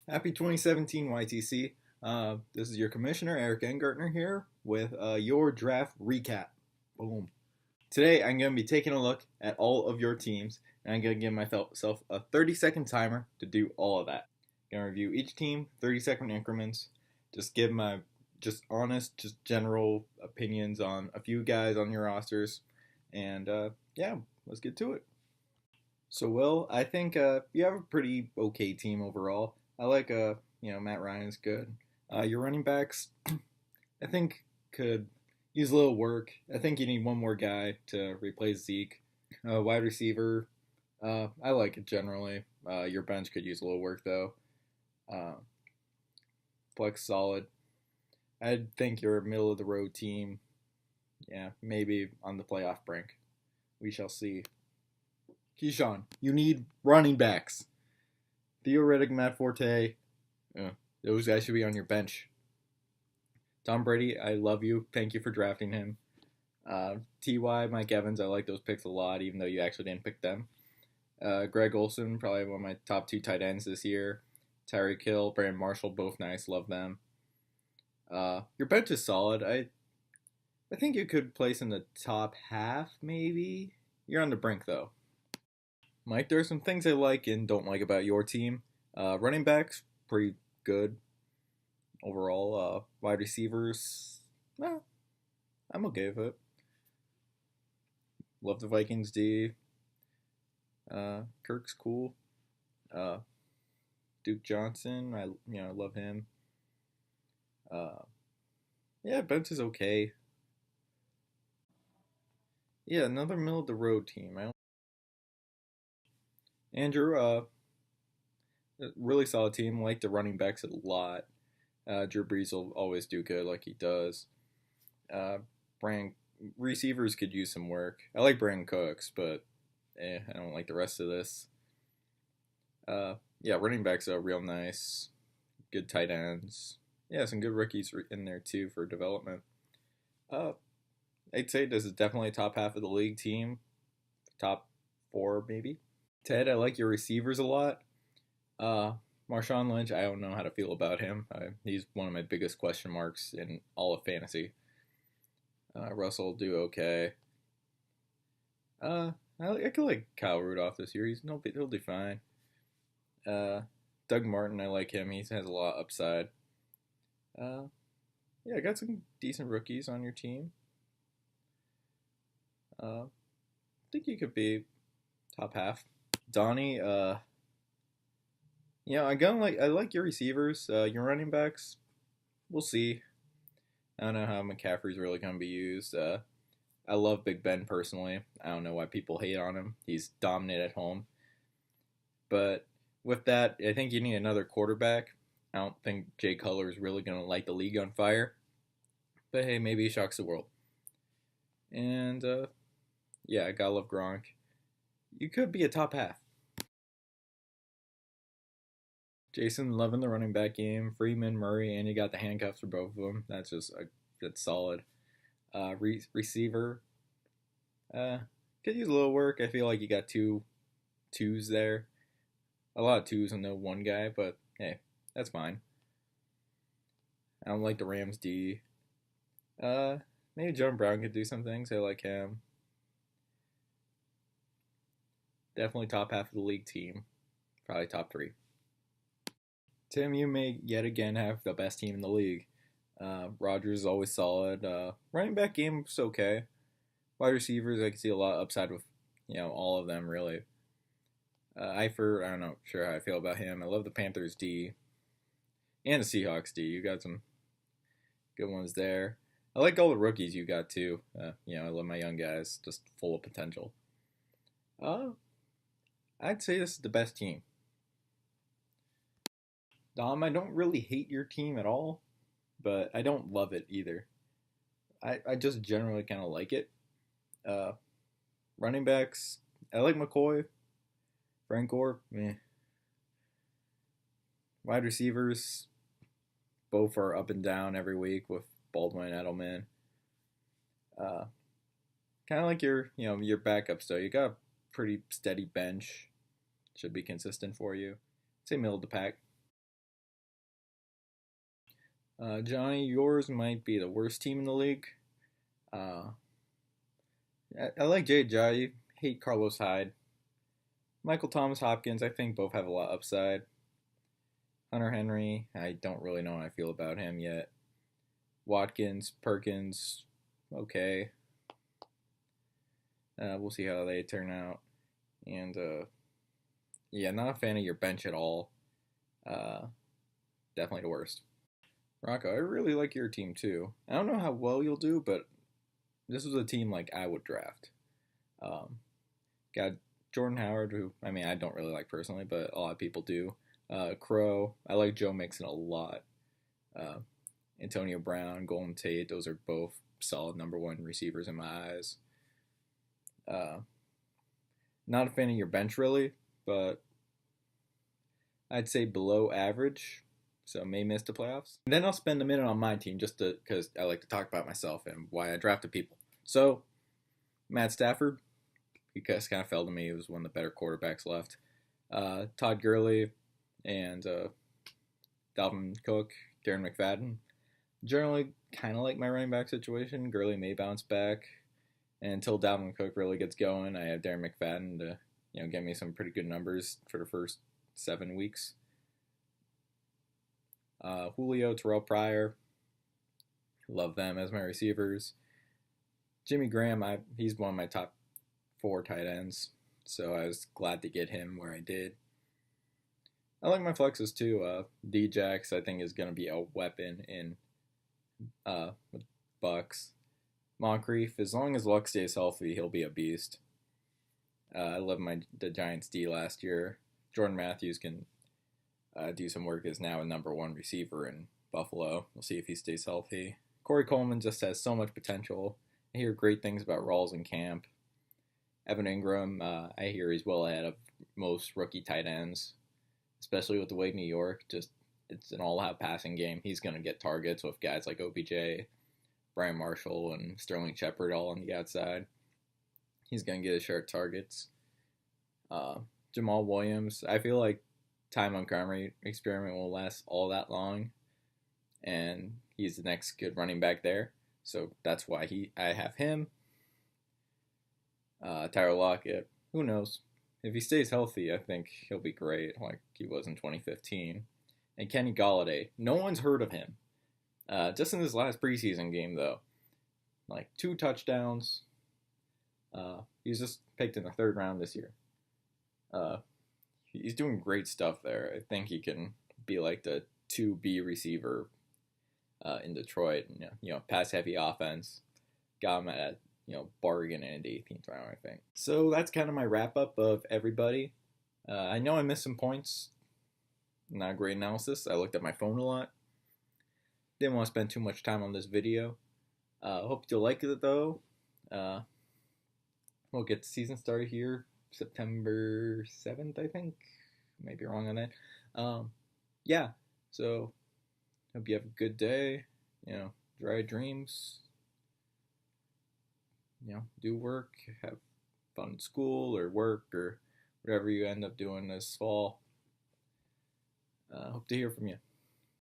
Happy 2017 YTC. This is your commissioner, Eric Engartner, here with your draft recap. Boom. Today, I'm going to be taking a look at all of your teams, and I'm going to give myself a 30-second timer to do all of that. I'm going to review each team, 30-second increments, just give my honest, general opinions on a few guys on your rosters, and yeah, let's get to it. So, Will, I think you have a pretty okay team overall. I like Matt Ryan's good. Your running backs, I think, could use a little work. I think you need one more guy to replace Zeke. Wide receiver, I like it generally. Your bench could use a little work though. Uh, Flex solid. I think you're a middle of the road team. Yeah, maybe on the playoff brink. We shall see. Keyshawn, you need running backs. Theo Riddick, Matt Forte, those guys should be on your bench. Tom Brady, I love you. Thank you for drafting him. Ty, Mike Evans, I like those picks a lot, even though you actually didn't pick them. Greg Olsen, probably one of my top two tight ends this year. Tyreek Hill, Brandon Marshall, both nice. Love them. Your bench is solid. I think you could place in the top half, maybe. You're on the brink, though. Mike, there are some things I like and don't like about your team. Running backs, pretty good overall. Wide receivers, I'm okay with it. Love the Vikings D. Kirk's cool. Duke Johnson, I love him. Yeah, bench is okay. Yeah, another middle of the road team. Andrew, really solid team. Like the running backs a lot. Drew Brees will always do good like he does. Brand receivers could use some work. I like Brandon Cooks, but I don't like the rest of this. Yeah, running backs are real nice. Good tight ends. Yeah, some good rookies in there too for development. I'd say this is definitely top half of the league team. Top four maybe. Ted, I like your receivers a lot. Marshawn Lynch, I don't know how to feel about him. He's one of my biggest question marks in all of fantasy. Russell will do okay. I could like Kyle Rudolph this year. He'll do fine. Doug Martin, I like him. He has a lot of upside. Yeah, I got some decent rookies on your team. I think you could be top half. Donnie, I like your receivers. Your running backs, we'll see. I don't know how McCaffrey's really gonna be used. I love Big Ben personally. I don't know why people hate on him. He's dominant at home. But with that, I think you need another quarterback. I don't think Jay Cutler is really gonna light the league on fire. But hey, maybe he shocks the world. And yeah, I gotta love Gronk. You could be a top half. Jason loving the running back game. Freeman, Murray, and you got the handcuffs for both of them. That's solid. Receiver, could use a little work. I feel like you got two twos there. A lot of twos and no one guy, but hey, that's fine. I don't like the Rams D. Maybe John Brown could do some things. I like him. Definitely top half of the league team. Probably top three. Tim, you may yet again have the best team in the league. Rodgers is always solid. Running back game's okay. Wide receivers, I can see a lot of upside with, all of them really. Eifert, I don't know, sure how I feel about him. I love the Panthers D and the Seahawks D. You got some good ones there. I like all the rookies you got too. I love my young guys, just full of potential. I'd say this is the best team. Dom, I don't really hate your team at all, but I don't love it either. I just generally kind of like it. Running backs, I like McCoy, Frank Gore, meh. Wide receivers, both are up and down every week with Baldwin, Edelman. Kind of like your backups though. You got a pretty steady bench, should be consistent for you. I'd say middle of the pack. Johnny, yours might be the worst team in the league. Uh, I like Jay Ajayi, hate Carlos Hyde. Michael Thomas Hopkins, I think both have a lot of upside. Hunter Henry, I don't really know how I feel about him yet. Watkins, Perkins, okay. We'll see how they turn out. And yeah, not a fan of your bench at all. Uh, Definitely the worst. Rocco, I really like your team too. I don't know how well you'll do, but this was a team like I would draft. Um, Got Jordan Howard, who I mean I don't really like personally, but a lot of people do. Crow, I like Joe Mixon a lot. Uh, Antonio Brown, Golden Tate, those are both solid number one receivers in my eyes. Uh, Not a fan of your bench really, but I'd say below average, so may miss the playoffs. And then I'll spend a minute on my team just because I like to talk about myself and why I drafted people. So Matt Stafford, he just kind of fell to me. He was one of the better quarterbacks left. Todd Gurley and Dalvin Cook, Darren McFadden. Generally, kind of like my running back situation. Gurley may bounce back, and until Dalvin Cook really gets going, I have Darren McFadden to get me some pretty good numbers for the first 7 weeks. Julio, Terrell Pryor, love them as my receivers. Jimmy Graham, he's one of my top 4 tight ends, so I was glad to get him where I did. I like my flexes too. D-Jax, I think, is going to be a weapon in with Bucks. Moncrief, as long as Luck stays healthy, he'll be a beast. I love the Giants D last year. Jordan Matthews can do some work as now a number 1 receiver in Buffalo. We'll see if he stays healthy. Corey Coleman just has so much potential. I hear great things about Rawls in camp. Evan Ingram, I hear he's well ahead of most rookie tight ends, especially with the way New York it's an all-out passing game. He's going to get targets with guys like OBJ, Brian Marshall, and Sterling Shepard all on the outside. He's going to get his share of targets. Jamal Williams, I feel like Ty Montgomery experiment will last all that long, and he's the next good running back there. So that's why I have him. Tyler Lockett, who knows? If he stays healthy, I think he'll be great, like he was in 2015. And Kenny Golladay, no one's heard of him. Just in this last preseason game, though, like 2 touchdowns. He was just picked in the 3rd round this year. He's doing great stuff there. I think he can be like the 2B receiver in Detroit. Pass-heavy offense. Got him at bargain in the 18th round, I think. So that's kind of my wrap-up of everybody. I know I missed some points. Not a great analysis. I looked at my phone a lot. Didn't want to spend too much time on this video. Hope you'll like it, though. We'll get the season started here September 7th, I think. Might be wrong on that. Yeah, so hope you have a good day. Dry dreams. Do work, have fun in school or work or whatever you end up doing this fall. Hope to hear from you.